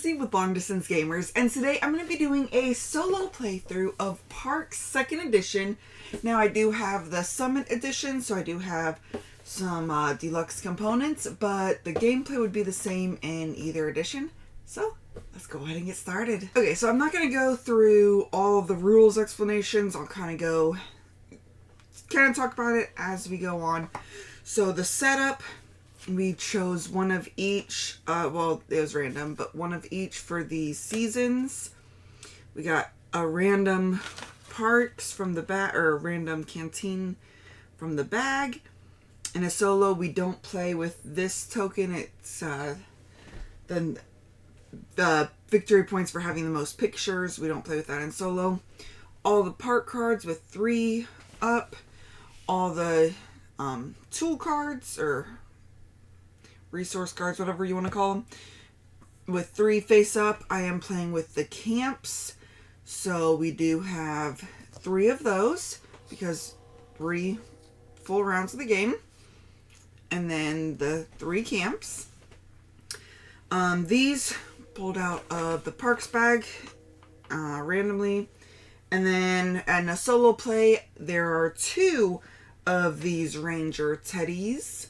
Lizzy with Long Distance Gamers, and today I'm going to be doing a solo playthrough of Parks 2nd Edition. Now I do have the Summit Edition, so I do have some deluxe components, but the gameplay would be the same in either edition. So let's go ahead and get started. Okay, so I'm not going to go through all of the rules explanations. I'll kind of talk about it as we go on. So the setup, we chose one of each, well, it was random, but one of each for the seasons. We got a random parks from the bag, or a random canteen from the bag. In a solo, we don't play with this token. It's then the victory points for having the most pictures. We don't play with that in solo. All the park cards with 3 up. All the tool cards, or resource cards, whatever you want to call them, with 3 face up. I am playing with the camps, so we do have 3 of those because 3 full rounds of the game, and then the 3 camps. These pulled out of the parks bag randomly, and then in a solo play there are 2 of these ranger teddies.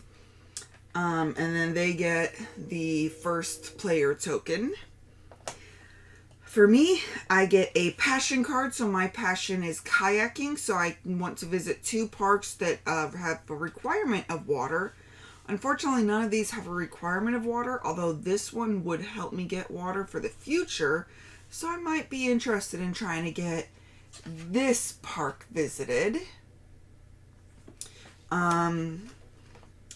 And then they get the first player token. For me, I get a passion card, so my passion is kayaking, so I want to visit 2 parks that have a requirement of water. Unfortunately, none of these have a requirement of water, although this one would help me get water for the future, so I might be interested in trying to get this park visited.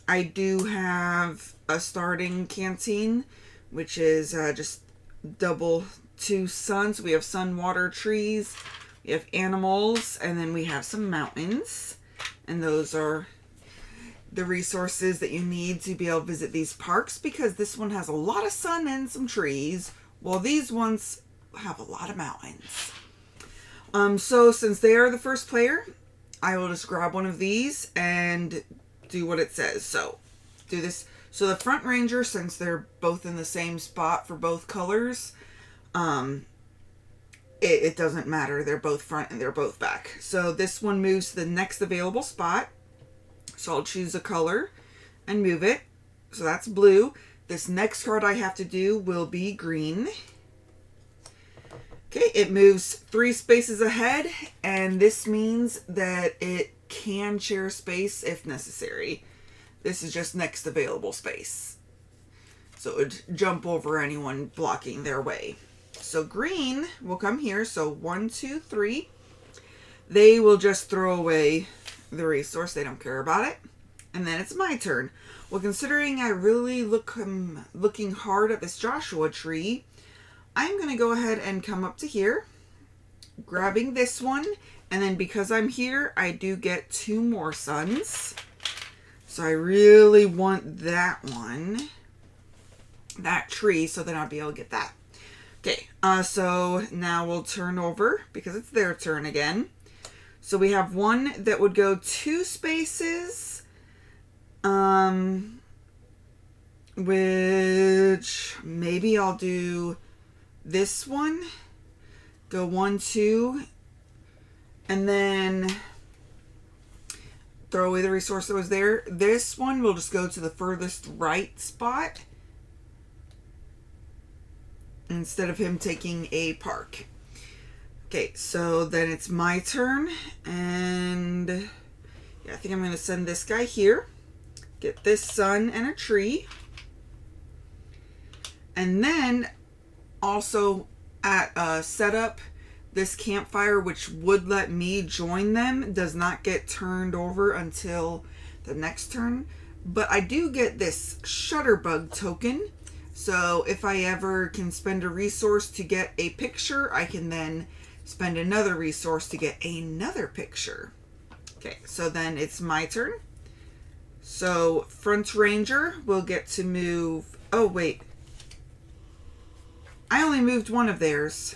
I do have a starting canteen, which is just double 2 suns. We have sun, water, trees, we have animals, and then we have some mountains. And those are the resources that you need to be able to visit these parks, because this one has a lot of sun and some trees, while these ones have a lot of mountains. So since they are the first player, I will just grab one of these and do what it says. So do this. So the front ranger, since they're both in the same spot for both colors, it doesn't matter. They're both front and they're both back. So this one moves to the next available spot. So I'll choose a color and move it. So that's blue. This next card I have to do will be green. Okay, it moves 3 spaces ahead, and this means that it can share space if necessary. This is just next available space. So it would jump over anyone blocking their way. So green will come here. So 1, 2, 3. They will just throw away the resource. They don't care about it. And then it's my turn. Well, considering I really looking hard at this Joshua tree, I'm going to go ahead and come up to here, grabbing this one, and then because I'm here, I do get 2 more suns. So I really want that one, that tree, so then I'll be able to get that. Okay, so now we'll turn over, because it's their turn again. So we have one that would go 2 spaces, which maybe I'll do this one, go 1, 2, and then throw away the resource that was there. This one will just go to the furthest right spot instead of him taking a park. Okay, so then it's my turn, and yeah, I think I'm going to send this guy here, get this sun and a tree, and then also at setup, this campfire, which would let me join them, does not get turned over until the next turn. But I do get this shutterbug token. So if I ever can spend a resource to get a picture, I can then spend another resource to get another picture. Okay, so then it's my turn. So front ranger will get to move. Oh, wait. I only moved one of theirs.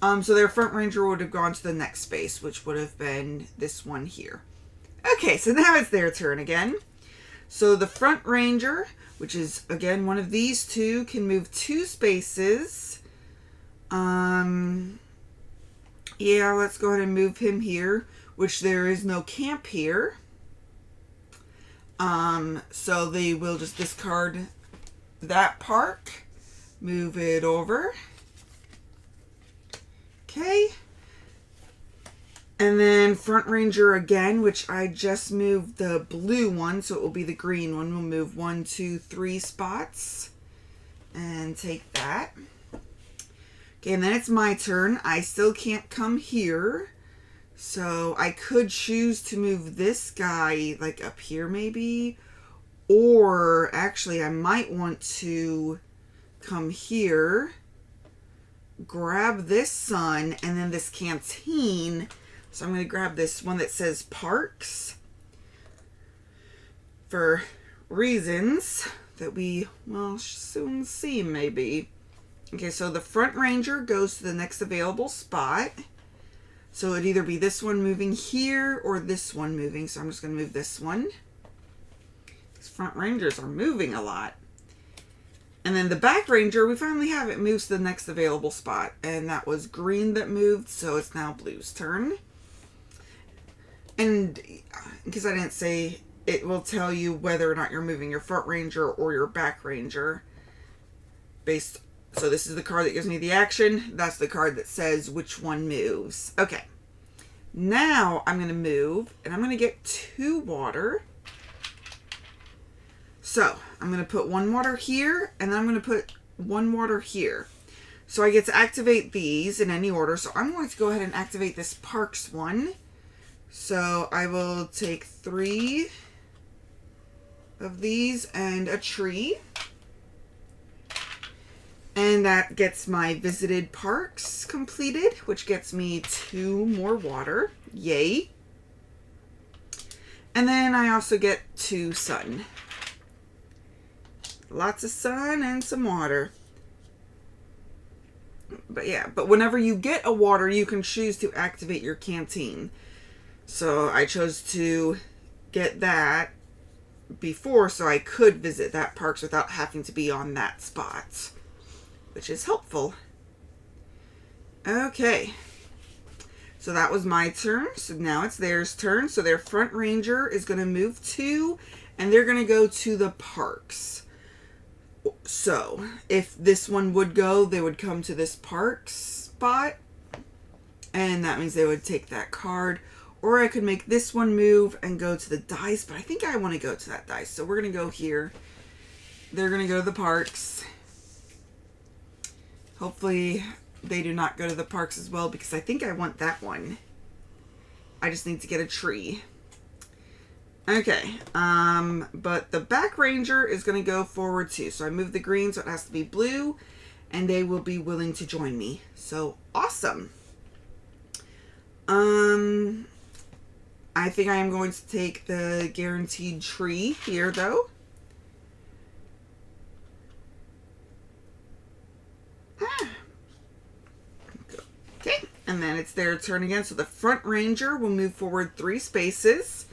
So their front ranger would have gone to the next space, which would have been this one here. Okay, so now it's their turn again. So the front ranger which is, again, one of these two can move 2 spaces. Yeah, let's go ahead and move him here, which there is no camp here. So they will just discard that park, move it over. Okay. And then Front Ranger again, which I just moved the blue one, so it will be the green one. We'll move 1, 2, 3 spots and take that. Okay, and then it's my turn. I still can't come here. So I could choose to move this guy like up here maybe. Or actually I might want to come here, grab this sun and then this canteen. So I'm going to grab this one that says parks for reasons that we will soon see maybe. Okay, so the Front Ranger goes to the next available spot. So it'd either be this one moving here or this one moving. So I'm just going to move this one. These Front Rangers are moving a lot. And then the Back Ranger, we finally have it moves to the next available spot. And that was green that moved, so it's now blue's turn. And because I didn't say, it will tell you whether or not you're moving your Front Ranger or your Back Ranger. So this is the card that gives me the action. That's the card that says which one moves. Okay. Now I'm going to move, and I'm going to get 2 water. So I'm going to put 1 water here, and then I'm going to put 1 water here. So I get to activate these in any order. So I'm going to go ahead and activate this Parks one. So I will take 3 of these and a tree. And that gets my visited parks completed, which gets me 2 more water. Yay. And then I also get 2 sun. Lots of sun and some water. But yeah, but whenever you get a water, you can choose to activate your canteen. So I chose to get that before so I could visit that parks without having to be on that spot, which is helpful. Okay. So that was my turn. So now it's theirs turn. So their Front Ranger is going to move 2, and they're going to go to the parks. So if this one would go, they would come to this parks spot, and that means they would take that card. Or I could make this one move and go to the dice, but I think I want to go to that dice. So we're going to go here. They're going to go to the parks. Hopefully they do not go to the parks as well, because I think I want that one. I just need to get a tree. Okay, but the Back Ranger is going to go forward too. So I moved the green, so it has to be blue, and they will be willing to join me. So awesome. I think I am going to take the guaranteed tree here, though. Okay, and then it's their turn again. So the Front Ranger will move forward 3 spaces.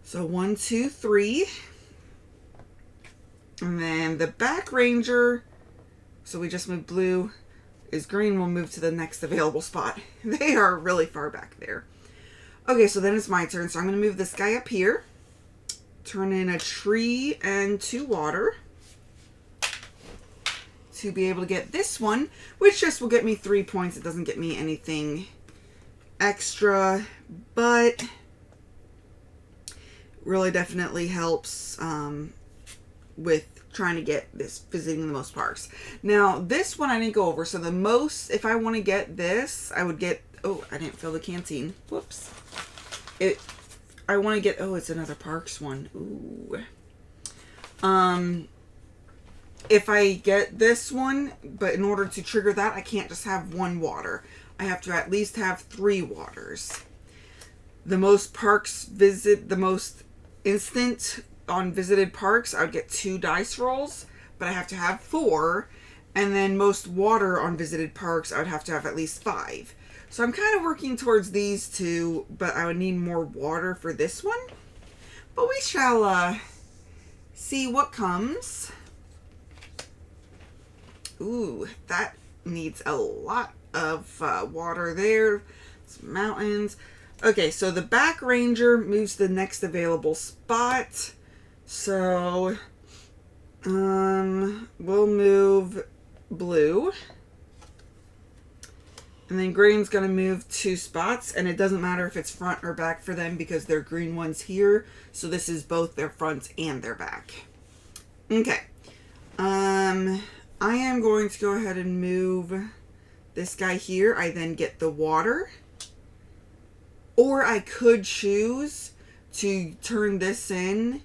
So 1, 2, 3. And then the Back Ranger, so we just moved blue, is green, will move to the next available spot. They are really far back there. Okay, so then it's my turn. So I'm going to move this guy up here. Turn in a tree and 2 water. To be able to get this one, which just will get me 3 points. It doesn't get me anything extra, but really definitely helps with trying to get this, visiting the most parks. Now, this one I didn't go over. So the most, if I want to get this, I would get, oh, I didn't fill the canteen. Whoops. I want to get, oh, it's another parks one. Ooh. If I get this one, but in order to trigger that, I can't just have 1 water. I have to at least have 3 waters. The most parks visit, the most instant on visited parks, I would get 2 dice rolls, but I have to have 4. And then most water on visited parks, I would have to have at least 5. So I'm kind of working towards these 2, but I would need more water for this one. But we shall see what comes. Ooh, that needs a lot of water there. Some mountains. Okay, so the back ranger moves to the next available spot. So, we'll move blue. And then green's going to move 2 spots. And it doesn't matter if it's front or back for them because they're green ones here. So this is both their front and their back. Okay. I am going to go ahead and move this guy here. I then get the water. Or I could choose to turn this in.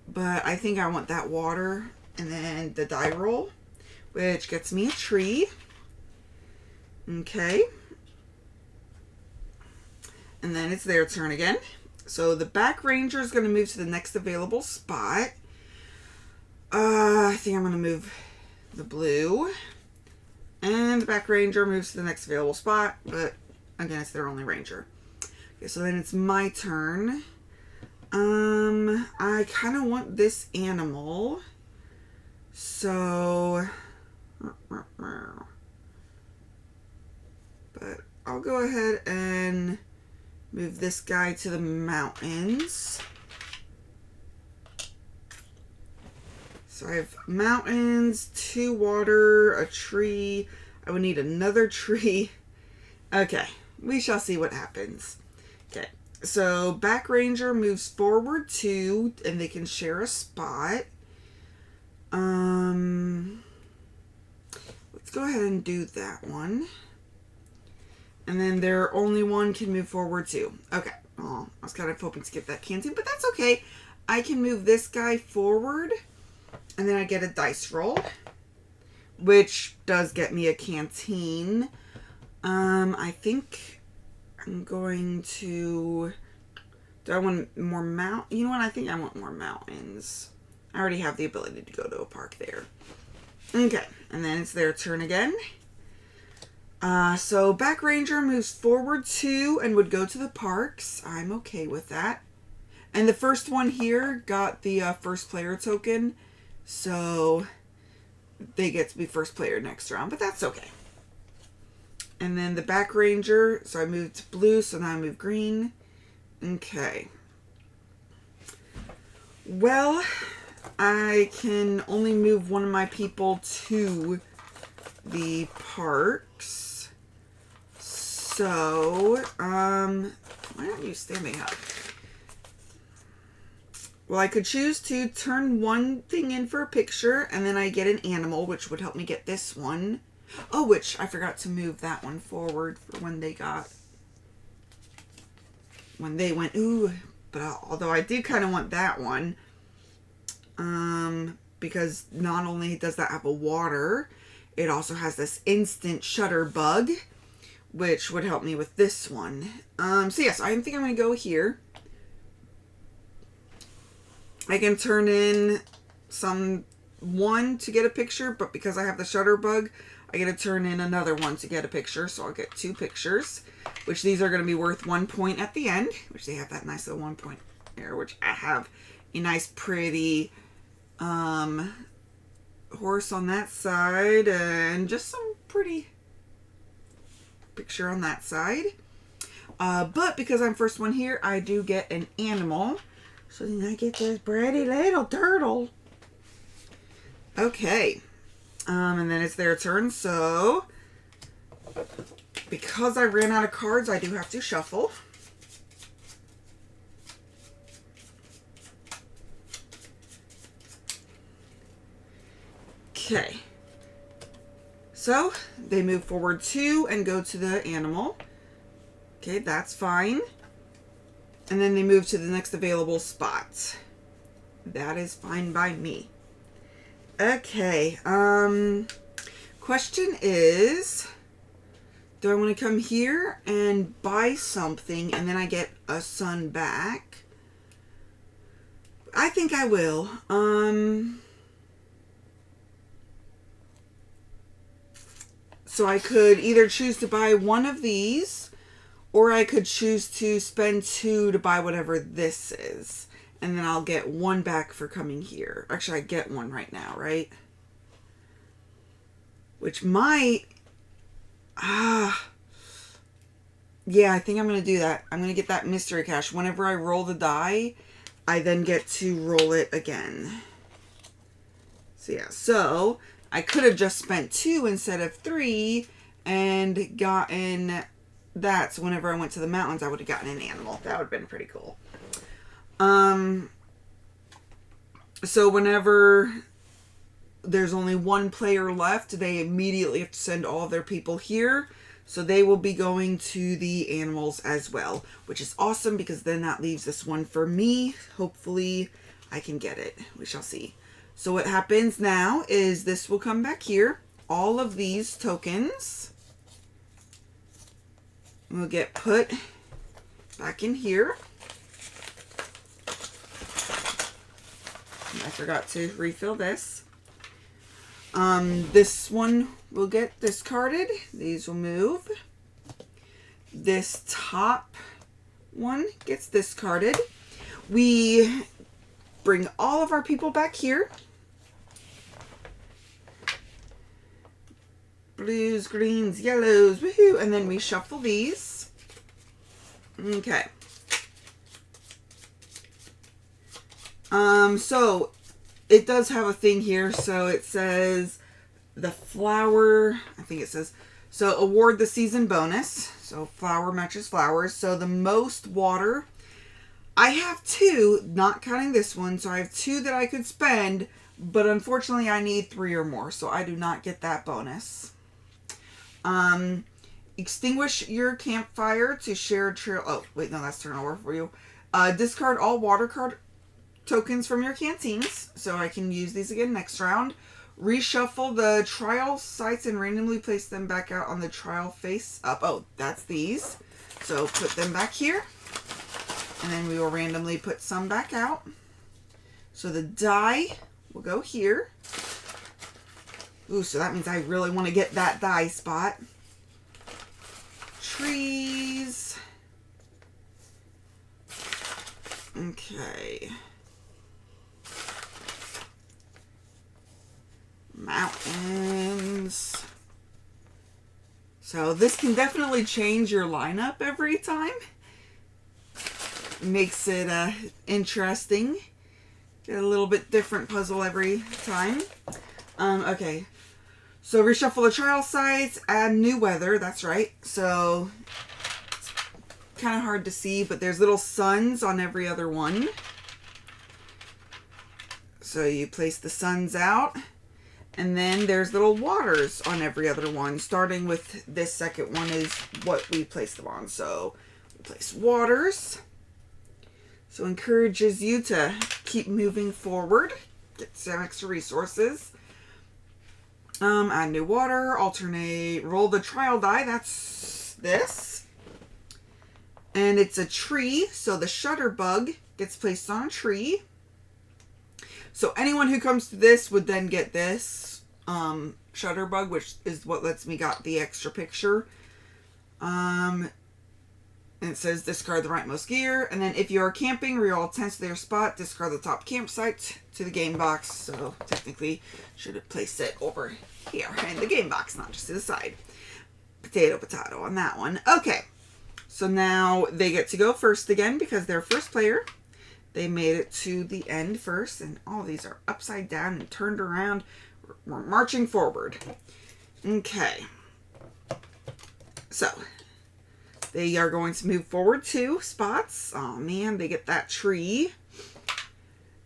But I think I want that water. And then the die roll, which gets me a tree. Okay. And then it's their turn again. So the back ranger is going to move to the next available spot. I think I'm going to move the blue. And the back ranger moves to the next available spot. But again, it's their only ranger. Okay, so then it's my turn. I kind of want this animal. So... But I'll go ahead and move this guy to the mountains. So I have mountains, 2 water, a tree. I would need another tree. Okay, we shall see what happens. Okay, so back ranger moves forward 2, and they can share a spot. Let's go ahead and do that one. And then their only one can move forward 2. Okay. Oh, I was kind of hoping to get that canteen, but that's okay. I can move this guy forward, and then I get a dice roll, which does get me a canteen. I think I'm going to... Do I want more You know what? I think I want more mountains. I already have the ability to go to a park there. Okay. And then it's their turn again. So back ranger moves forward 2 and would go to the parks. I'm okay with that. And the first one here got the first player token. So they get to be first player next round, but that's okay. And then the back ranger, so I moved to blue, so now I move green. Okay. Well, I can only move one of my people to the parks. So, why aren't you standing up? Well, I could choose to turn one thing in for a picture, and then I get an animal, which would help me get this one. Oh, which I forgot to move that one forward for when they went, ooh, but although I do kind of want that one, because not only does that have a water, it also has this instant shutter bug, which would help me with this one. So yes, I think I'm going to go here. I can turn in one to get a picture, but because I have the shutter bug, I get to turn in another one to get a picture. So I'll get 2 pictures, which these are going to be worth 1 point at the end, which they have that nice little 1 point there, which I have a nice pretty horse on that side and just some pretty picture on that side. But because I'm first one here, I do get an animal. So then I get this pretty little turtle. Okay. And then it's their turn. So, because I ran out of cards, I do have to shuffle. Okay. So, they move forward 2 and go to the animal. Okay, that's fine. And then they move to the next available spot. That is fine by me. Okay, question is, do I want to come here and buy something and then I get a sun back? I think I will. So I could either choose to buy one of these, or I could choose to spend 2 to buy whatever this is. And then I'll get 1 back for coming here. Actually, I get 1 right now, right? Which might... yeah, I think I'm going to do that. I'm going to get that mystery cache. Whenever I roll the die, I then get to roll it again. So yeah, so I could have just spent 2 instead of 3 and gotten that. So whenever I went to the mountains, I would have gotten an animal. That would have been pretty cool. So whenever there's only 1 player left, they immediately have to send all of their people here. So they will be going to the animals as well, which is awesome because then that leaves this one for me. Hopefully I can get it. We shall see. So what happens now is this will come back here. All of these tokens will get put back in here. I forgot to refill this. This one will get discarded. These will move. This top one gets discarded. We bring all of our people back here. Blues, greens, yellows, woohoo! And then we shuffle these. Okay. So it does have a thing here. So it says the flower, I think it says, so award the season bonus. So flower matches flowers. So the most water, I have 2, not counting this one. So I have 2 that I could spend, but unfortunately I need 3 or more. So I do not get that bonus. Extinguish your campfire to share trail. Oh, wait, no, that's turn over for you. Discard all water card tokens from your canteens, so I can use these again next round. Reshuffle the trial sites and randomly place them back out on the trial face up. Oh, that's these. So put them back here. And then we will randomly put some back out. So the die will go here. Ooh, so that means I really want to get that die spot. Trees. Okay. Mountains. So this can definitely change your lineup every time. Makes it interesting. Get a little bit different puzzle every time. Okay. So reshuffle the trial sites, add new weather. That's right. So it's kind of hard to see, but there's little suns on every other one. So you place the suns out. And then there's little waters on every other one. Starting with this second one is what we place them on. So we place waters. So encourages you to keep moving forward. Get some extra resources. Add new water. Alternate. Roll the trial die. That's this. And it's a tree. So the shutter bug gets placed on a tree. So anyone who comes to this would then get this shutterbug, which is what lets me got the extra picture. And it says discard the rightmost gear. And then if you are camping, reroll 10 to their spot, discard the top campsite to the game box. So technically should have placed it over here in the game box, not just to the side. Potato, potato on that one. Okay. So now they get to go first again because they're first player. They made it to the end first, and all these are upside down and turned around. We're marching forward. Okay. So, they are going to move forward 2 spots. Oh man, they get that tree.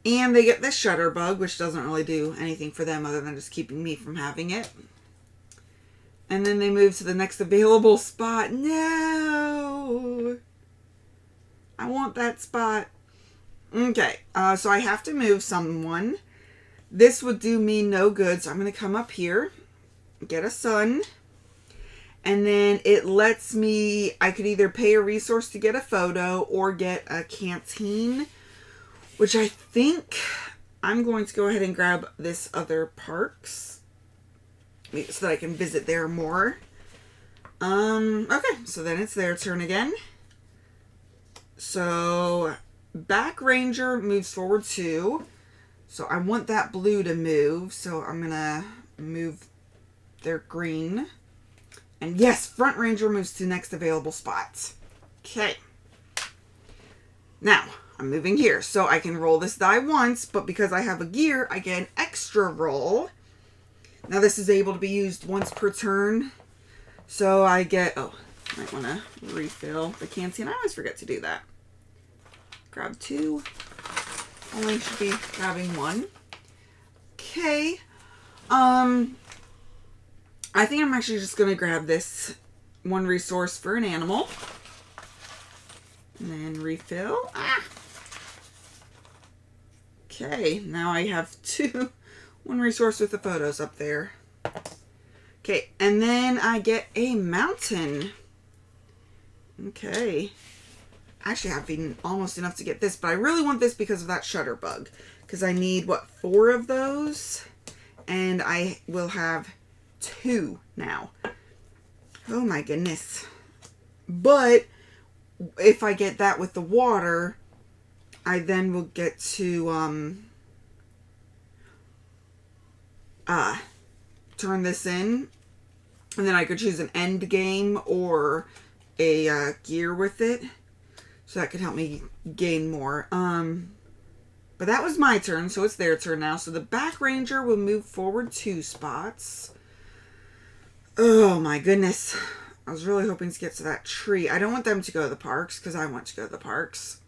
And they get this shutter bug, which doesn't really do anything for them other than just keeping me from having it. And then they move to the next available spot. No! I want that spot. Okay, so I have to move someone. This would do me no good, so I'm going to come up here, get a sun, and then it lets me, I could either pay a resource to get a photo or get a canteen, which I think I'm going to go ahead and grab this other parks so that I can visit there more. Okay, so then it's their turn again. So back ranger moves forward 2. So I want that blue to move. So I'm going to move their green. And yes, front ranger moves to next available spot. Okay. Now, I'm moving here. So I can roll this die once, but because I have a gear, I get an extra roll. Now this is able to be used once per turn. So I get, oh, might want to refill the canteen. I always forget to do that. Grab 2. Only should be grabbing 1. Okay. I think I'm actually just going to grab this 1 resource for an animal. And then refill. Ah! Okay, now I have 1 resource with the photos up there. Okay, and then I get a mountain. Okay. Actually, I have almost enough to get this, but I really want this because of that shutter bug. Because I need, what, 4 of those? And I will have 2 now. Oh my goodness. But if I get that with the water, I then will get to turn this in, and then I could choose an end game or a gear with it, so that could help me gain more. But that was my turn, so it's their turn now. So the back ranger will move forward 2 spots. Oh my goodness. I was really hoping to get to that tree. I don't want them to go to the parks because I want to go to the parks.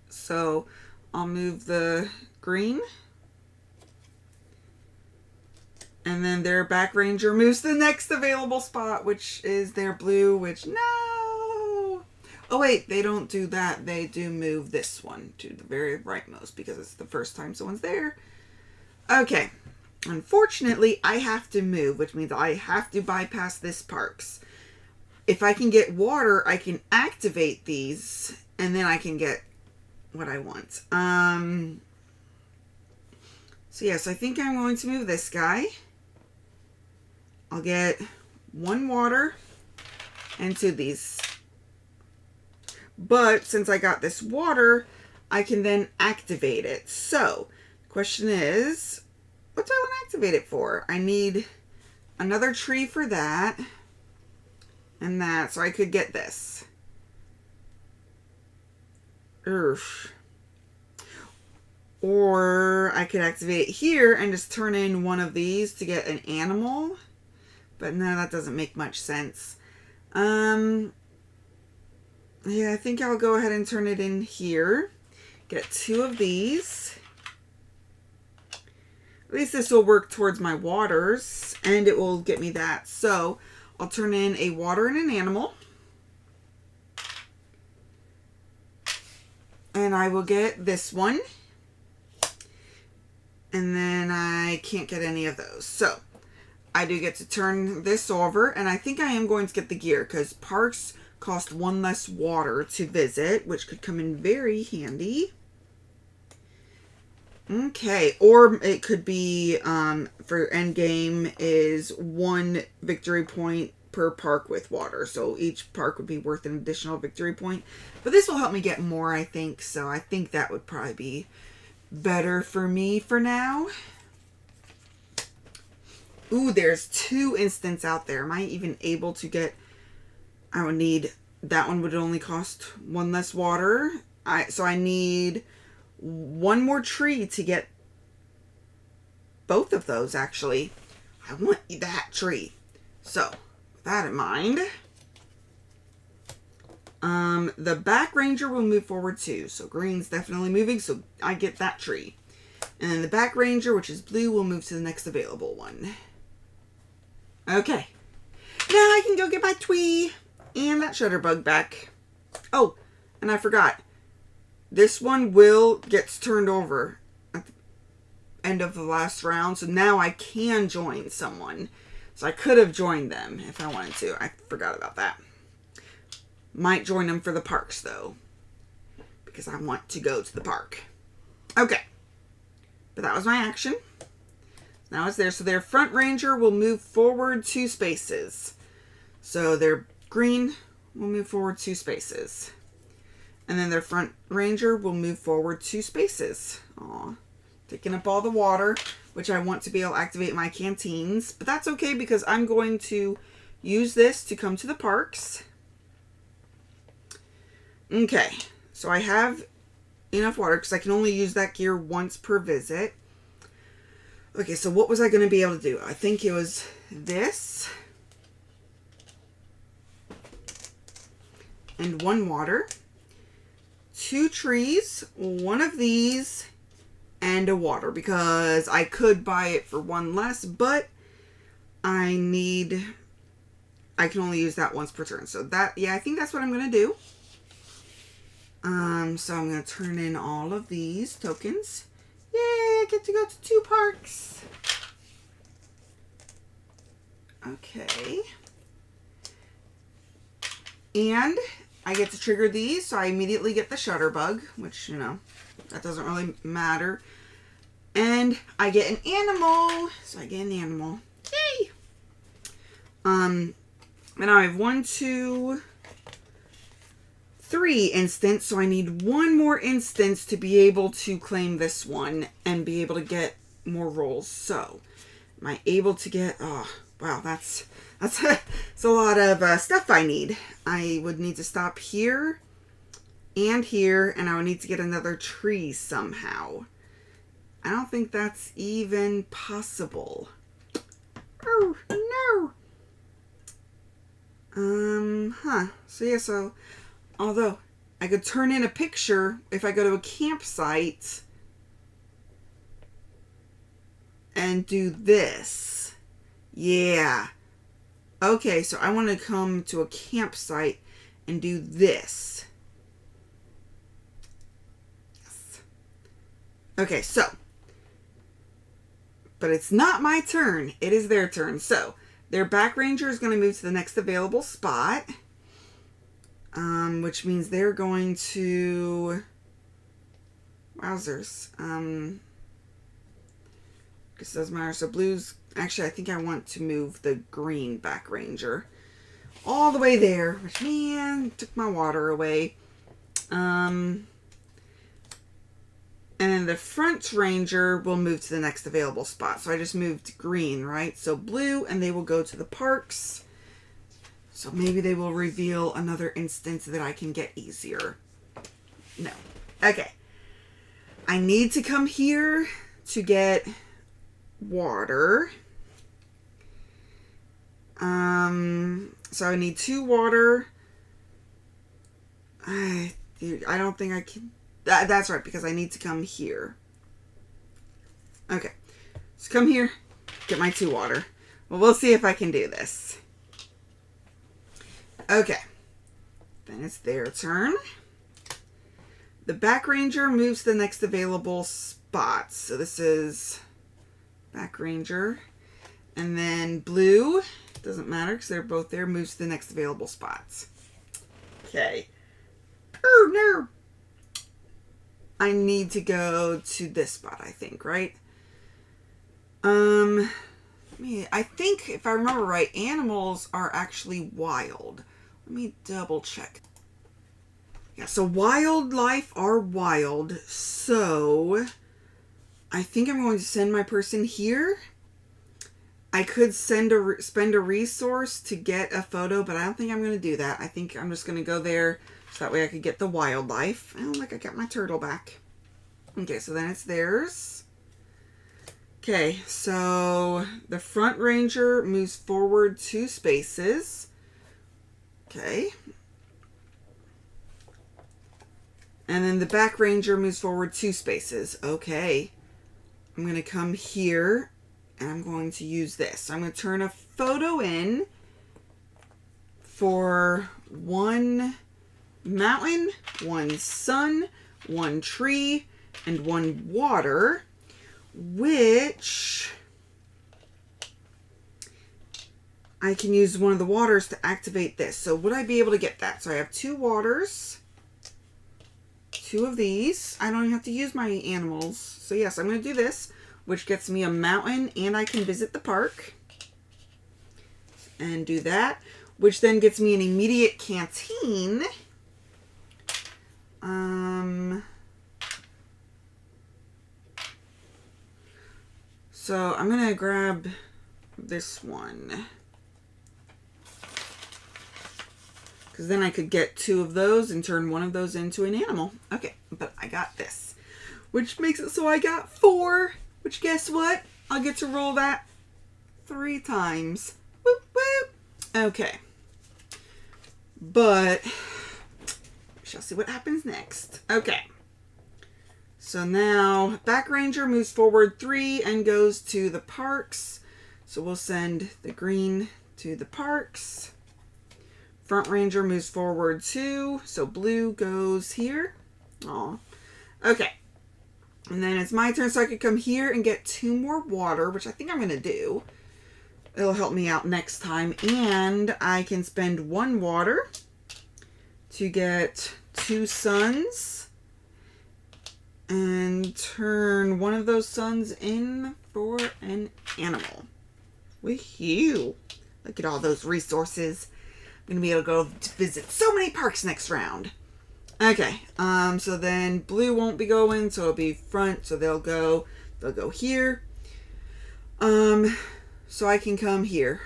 So I'll move the green. And then their back ranger moves to the next available spot, which is their blue, which no. Oh wait, they don't do that. They do move this one to the very rightmost because it's the first time someone's there. Okay. Unfortunately, I have to move, which means I have to bypass this parks. If I can get water, I can activate these, and then I can get what I want. So yes, I think I'm going to move this guy. I'll get 1 water and 2 of these. But since I got this water, I can then activate it. So, the question is, what do I want to activate it for? I need another tree for that. And that, so I could get this. Oof. Or I could activate it here and just turn in 1 of these to get an animal. But no, that doesn't make much sense. Yeah, I think I'll go ahead and turn it in here. Get 2 of these. At least this will work towards my waters, and it will get me that. So I'll turn in a water and an animal. And I will get this one. And then I can't get any of those. So I do get to turn this over, and I think I am going to get the gear because parks cost 1 less water to visit, which could come in very handy. Okay, or it could be for end game is 1 victory point per park with water. So each park would be worth an additional victory point. But this will help me get more, I think. So I think that would probably be better for me for now. Ooh, there's 2 instants out there. Am I even able to get... I would need... That one would only cost 1 less water. So I need 1 more tree to get both of those, actually. I want that tree. So, with that in mind... the back ranger will move forward 2. So green's definitely moving, so I get that tree. And then the back ranger, which is blue, will move to the next available one. Okay. Now I can go get my twee and that shutterbug back. Oh, and I forgot. This one gets turned over at the end of the last round. So now I can join someone. So I could have joined them if I wanted to. I forgot about that. Might join them for the parks, though. Because I want to go to the park. Okay. But that was my action. Now it's there. So their front ranger will move forward 2 spaces. So their green will move forward 2 spaces. And then their front ranger will move forward 2 spaces. Aw, taking up all the water, which I want to be able to activate my canteens. But that's okay because I'm going to use this to come to the parks. Okay, so I have enough water because I can only use that gear once per visit. Okay, so what was I going to be able to do? I think it was this. And 1 water. 2 trees, 1 of these, and a water. Because I could buy it for 1 less, but I can only use that once per turn. So that, yeah, I think that's what I'm going to do. So I'm going to turn in all of these tokens. Yay, I get to go to 2 parks. Okay. And I get to trigger these, so I immediately get the Shutterbug, which, you know, that doesn't really matter. And I get an animal, so I get an animal. Yay! And I have 1, 2, 3 instants, so I need 1 more instance to be able to claim this one and be able to get more rolls. So, am I able to get, oh, wow, that's a lot of stuff I need. I would need to stop here and here, and I would need to get another tree somehow. I don't think that's even possible. Oh, no. So yeah, so although I could turn in a picture if I go to a campsite and do this. Yeah. Okay, so I want to come to a campsite and do this. Yes. Okay, so. But it's not my turn. It is their turn. So, their back ranger is going to move to the next available spot. Which means they're going to... Wowzers. This doesn't matter. So, blue's... Actually, I think I want to move the green back ranger all the way there, which, man, took my water away. And then the front ranger will move to the next available spot. So I just moved green, right? So blue, and they will go to the parks. So maybe they will reveal another instance that I can get easier. No. Okay. I need to come here to get water. So I need 2 water. I don't think I can. That's right, because I need to come here. Okay. So come here, get my 2 water. Well, we'll see if I can do this. Okay. Then it's their turn. The back ranger moves to the next available spot. So this is back ranger. And then blue, doesn't matter because they're both there, moves to the next available spots. Okay. Oh, no. I need to go to this spot, I think, right? I think, if I remember right, animals are actually wild. Let me double check. Yeah, so wildlife are wild, so I think I'm going to send my person here. I could spend a resource to get a photo, but I don't think I'm going to do that. I think I'm just going to go there so that way I could get the wildlife. Oh, look, I got my turtle back. Okay, so then it's theirs. Okay, so the front ranger moves forward 2 spaces. Okay. And then the back ranger moves forward 2 spaces. Okay. I'm going to come here. And I'm going to use this. So I'm going to turn a photo in for 1 mountain, 1 sun, 1 tree, and 1 water, which I can use one of the waters to activate this. So would I be able to get that? So I have 2 waters, 2 of these. I don't even have to use my animals. So yes, I'm going to do this, which gets me a mountain, and I can visit the park and do that, which then gets me an immediate canteen, So I'm going to grab this one. Because then I could get 2 of those and turn one of those into an animal. Okay, but I got this. Which makes it so I got 4. Which, guess what? I'll get to roll that 3 times. Whoop, whoop. Okay. But we shall see what happens next. Okay. So now, Back Ranger moves forward 3 and goes to the parks. So we'll send the green to the parks. Front Ranger moves forward 2, so blue goes here. Aw. Okay. And then it's my turn, so I could come here and get 2 more water, which I think I'm going to do. It'll help me out next time. And I can spend 1 water to get 2 suns. And turn one of those suns in for an animal. Woohoo! Look at all those resources. I'm going to be able to go to visit so many parks next round. Okay, so then blue won't be going, so it'll be front, so they'll go here. So I can come here.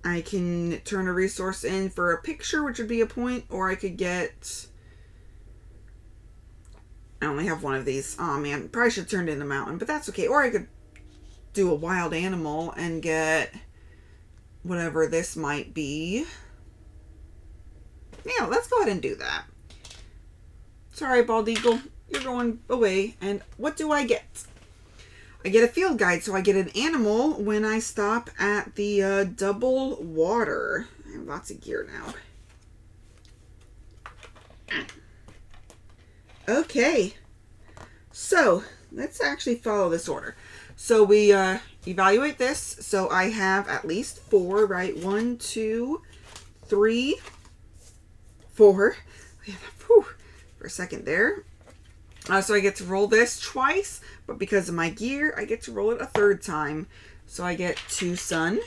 I can turn a resource in for a picture, which would be a point, or I could get... I only have 1 of these. Oh man, probably should have turned in a mountain, but that's okay. Or I could do a wild animal and get whatever this might be. Yeah, let's go ahead and do that. Sorry, Bald Eagle. You're going away. And what do I get? I get a field guide, so I get an animal when I stop at the double water. I have lots of gear now. Okay. So, let's actually follow this order. So, we evaluate this. So, I have at least 4, right? 1, 2, 3, 4. Whew, for a second there. So I get to roll this twice, but because of my gear, I get to roll it a 3rd time. So I get 2 sun,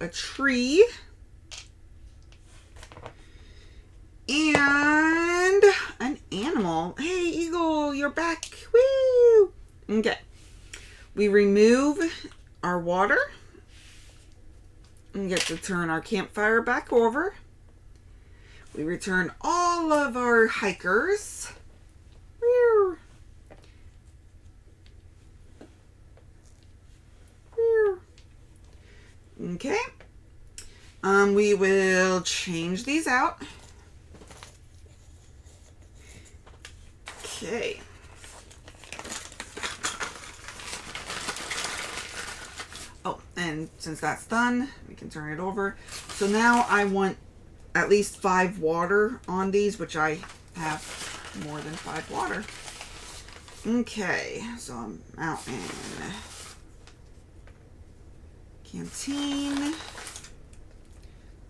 a tree, and an animal. Hey, Eagle, you're back. Woo! Okay. We remove our water. And get to turn our campfire back over. We return all of our hikers. Okay. We will change these out. Okay. Oh, and since that's done, we can turn it over. So now I want at least 5 water on these, which I have more than 5 water. Okay, so I'm out in canteen.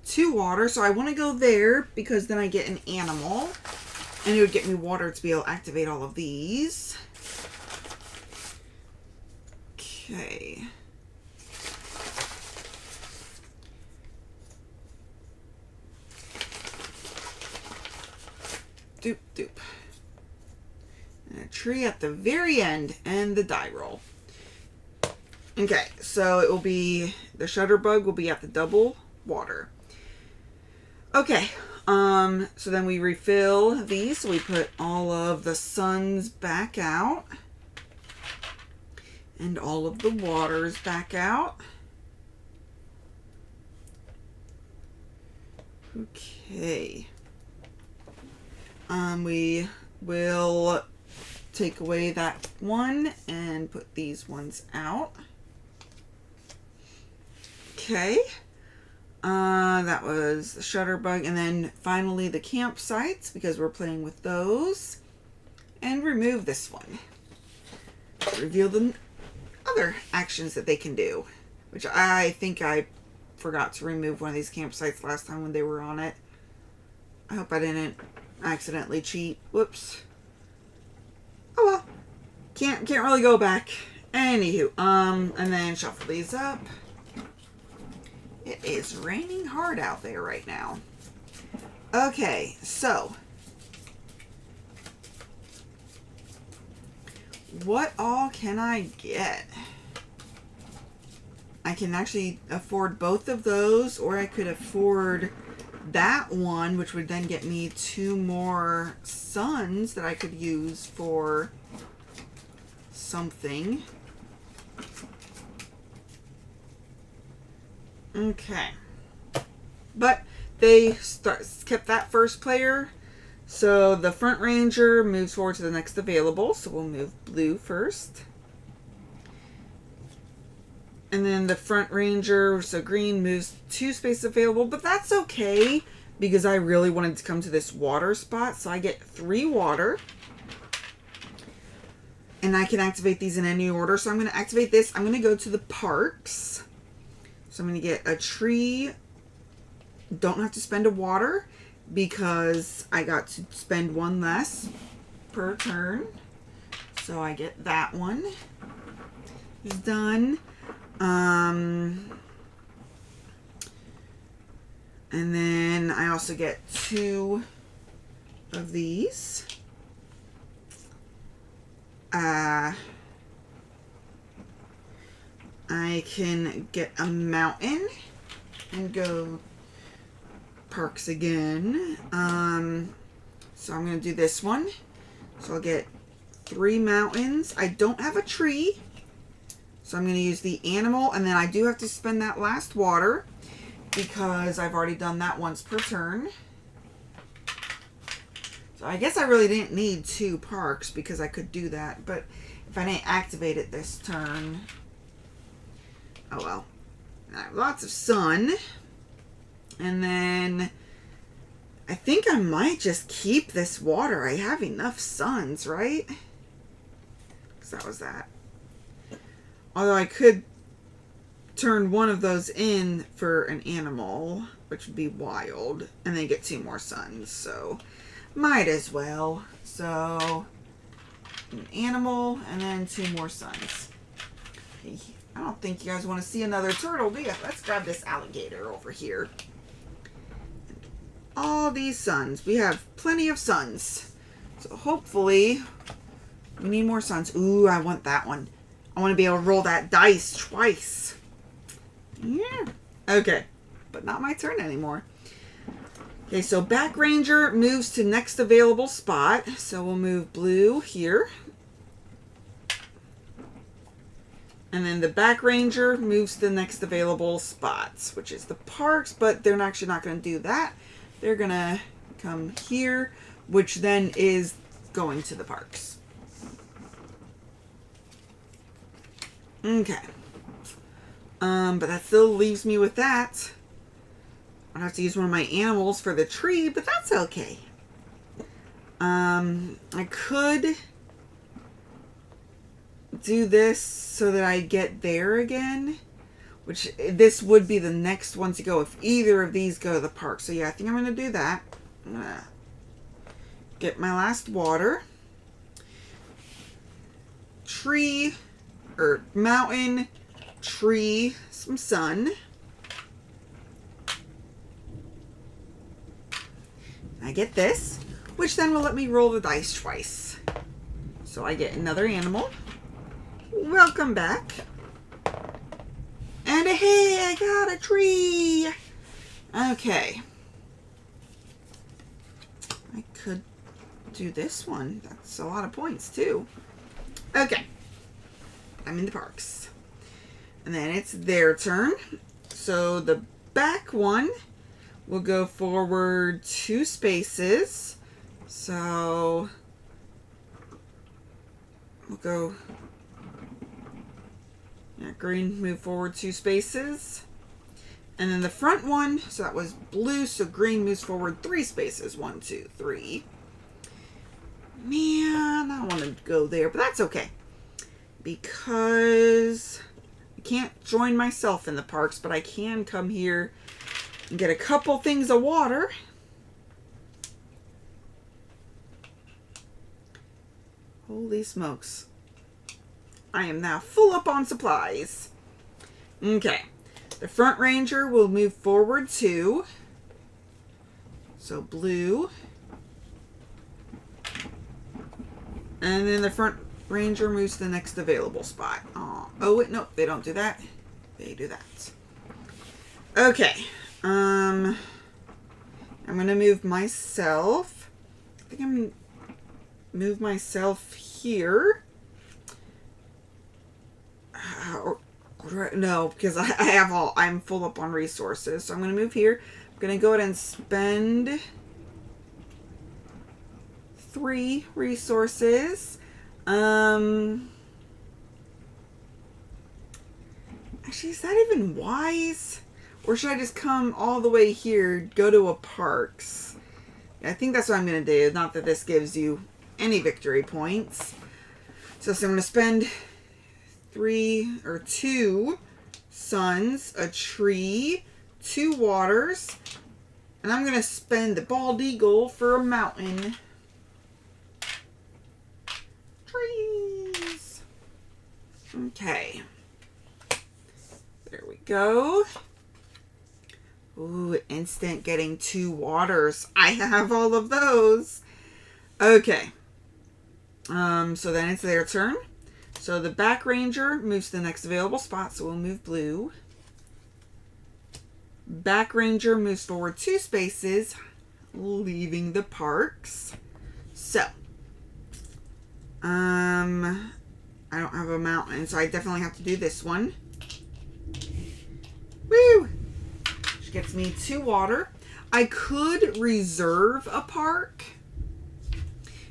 2 water, so I want to go there because then I get an animal. And it would get me water to be able to activate all of these. Okay. Doop, doop. And a tree at the very end and the die roll. Okay, so it will be, the shutterbug will be at the double water. Okay, so then we refill these. So we put all of the suns back out. And all of the waters back out. Okay. We will take away that one and put these ones out. Okay. That was the shutterbug. And then finally the campsites, because we're playing with those. And remove this one. Reveal the other actions that they can do. Which I think I forgot to remove one of these campsites last time when they were on it. I hope I didn't accidentally cheat. Whoops. Oh well. Can't really go back. Anywho, and then shuffle these up. It is raining hard out there right now. Okay, so what all can I get? I can actually afford both of those, or I could afford that one, which would then get me 2 more suns that I could use for something. Okay. But they kept that first player. So the front ranger moves forward to the next available. So we'll move blue first. And then the front ranger, so green, moves 2 spaces available. But that's okay, because I really wanted to come to this water spot. So I get 3 water. And I can activate these in any order. So I'm going to activate this. I'm going to go to the parks. So I'm going to get a tree. Don't have to spend a water because I got to spend 1 less per turn. So I get that one. It's done. And then I also get 2 of these. I can get a mountain and go parks again. So I'm going to do this one. So I'll get 3 mountains. I don't have a tree. So I'm going to use the animal. And then I do have to spend that last water because I've already done that once per turn. So I guess I really didn't need 2 parks because I could do that. But if I didn't activate it this turn... Oh well. I have lots of sun. And then I think I might just keep this water. I have enough suns, right? Because that was that. Although I could turn 1 of those in for an animal, which would be wild, and then get 2 more suns. So might as well. So an animal and then 2 more suns. I don't think you guys want to see another turtle, do you? Let's grab this alligator over here. All these suns. We have plenty of suns. So hopefully we need more suns. Ooh, I want that one. I want to be able to roll that dice twice. Yeah. Okay. But not my turn anymore. Okay, so back ranger moves to next available spot. So we'll move blue here. And then the back ranger moves to the next available spots, which is the parks, but they're actually not going to do that. They're going to come here, which then is going to the parks. Okay. But that still leaves me with that. I have to use one of my animals for the tree, but that's okay. I could do this so that I get there again, which this would be the next one to go if either of these go to the park. So yeah, I think I'm going to do that. I'm going to get my last water. Tree, or mountain, tree, some sun. I get this, which then will let me roll the dice twice. So I get another animal. Welcome back. And hey, I got a tree. Okay. I could do this one. That's a lot of points too. Okay. I'm in the parks. And then it's their turn. So the back one will go forward 2 spaces. So we'll go... Yeah, green move forward 2 spaces. And then the front one, so that was blue, so green moves forward 3 spaces. 1, 2, 3. Man, I don't want to go there, but that's okay. Because I can't join myself in the parks, but I can come here and get a couple things of water. Holy smokes. I am now full up on supplies. Okay. The front ranger will move forward 2. So blue. And then the front ranger moves to the next available spot. Oh, wait, no, they don't do that. They do that. Okay. I'm going to move myself. I think I'm going to move myself here. No, because I'm full up on resources. So I'm going to move here. I'm going to go ahead and spend 3 resources. Actually, is that even wise? Or should I just come all the way here, go to a parks? I think that's what I'm going to do. Not that this gives you any victory points. So I'm going to spend 2 suns, a tree, 2 waters, and I'm going to spend the bald eagle for a mountain. Trees. Okay. There we go. Ooh, instant getting 2 waters. I have all of those. Okay. So then it's their turn. So the back ranger moves to the next available spot, so we'll move blue. Back ranger moves forward 2 spaces, leaving the parks. So, I don't have a mountain, so I definitely have to do this one. Woo! Which gets me 2 water. I could reserve a park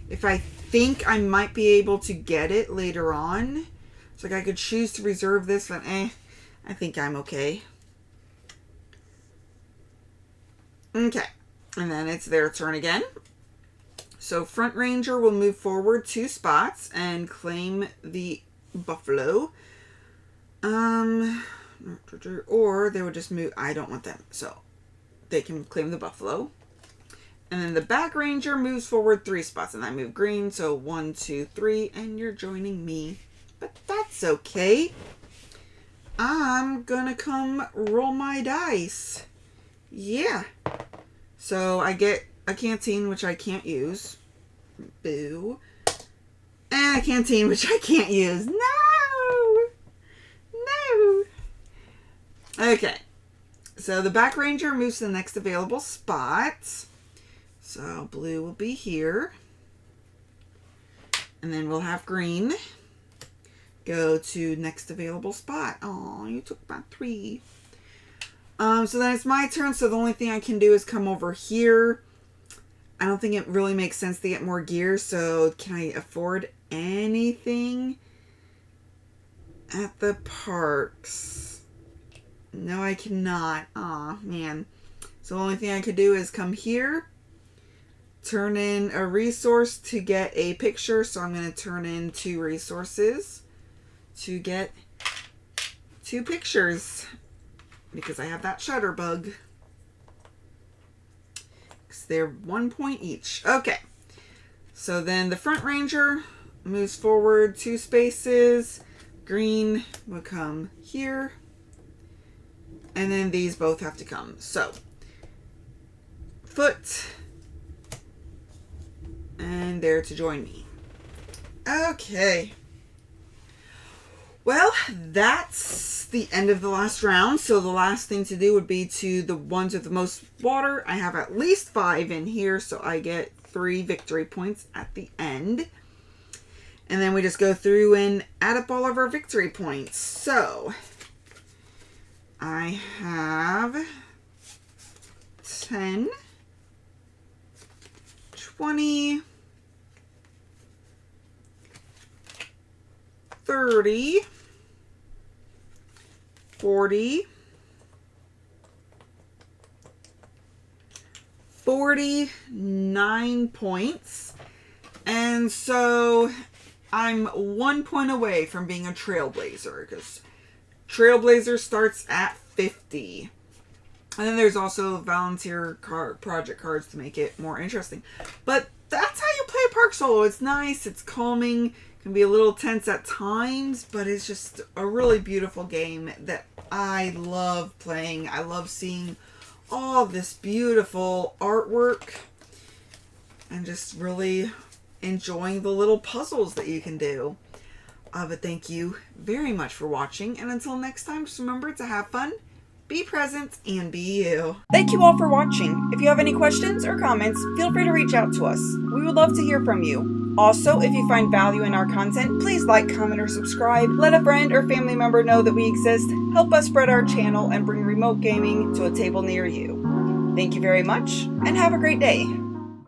if I think I might be able to get it later on. So like I could choose to reserve this, but I think I'm okay. Okay, and then it's their turn again. So front ranger will move forward 2 spots and claim the buffalo. Or they would just move. I don't want them, so they can claim the buffalo. And then the back ranger moves forward 3 spots, and I move green. So 1, 2, 3, and you're joining me. But that's okay. I'm gonna come roll my dice. Yeah. So I get a canteen, which I can't use. Boo. And a canteen, which I can't use. No! No! Okay. So the back ranger moves to the next available spot. So blue will be here. And then we'll have green go to next available spot. Oh, you took my 3. So then it's my turn. So the only thing I can do is come over here. I don't think it really makes sense to get more gear. So can I afford anything at the parks? No, I cannot. Aw, man. So the only thing I could do is come here. Turn in a resource to get a picture. So I'm going to turn in 2 resources to get 2 pictures. Because I have that shutter bug. Because they're 1 point each. Okay. So then the front ranger moves forward 2 spaces. Green will come here. And then these both have to come. So, foot. And there to join me. Okay. Well, that's the end of the last round. So the last thing to do would be to the ones with the most water. I have at least 5 in here, so I get 3 victory points at the end. And then we just go through and add up all of our victory points. So I have 10, 20, 30, 40, 49 points. And so I'm 1 point away from being a trailblazer, because trailblazer starts at 50. And then there's also volunteer project cards to make it more interesting. But that's how you play Park Solo. It's nice, it's calming, can be a little tense at times, but it's just a really beautiful game that I love playing. I love seeing all this beautiful artwork and just really enjoying the little puzzles that you can do. But thank you very much for watching, and until next time, just remember to have fun, be present, and be you. Thank you all for watching. If you have any questions or comments, feel free to reach out to us. We would love to hear from you. Also, if you find value in our content, please like, comment, or subscribe. Let a friend or family member know that we exist. Help us spread our channel and bring remote gaming to a table near you. Thank you very much, and have a great day.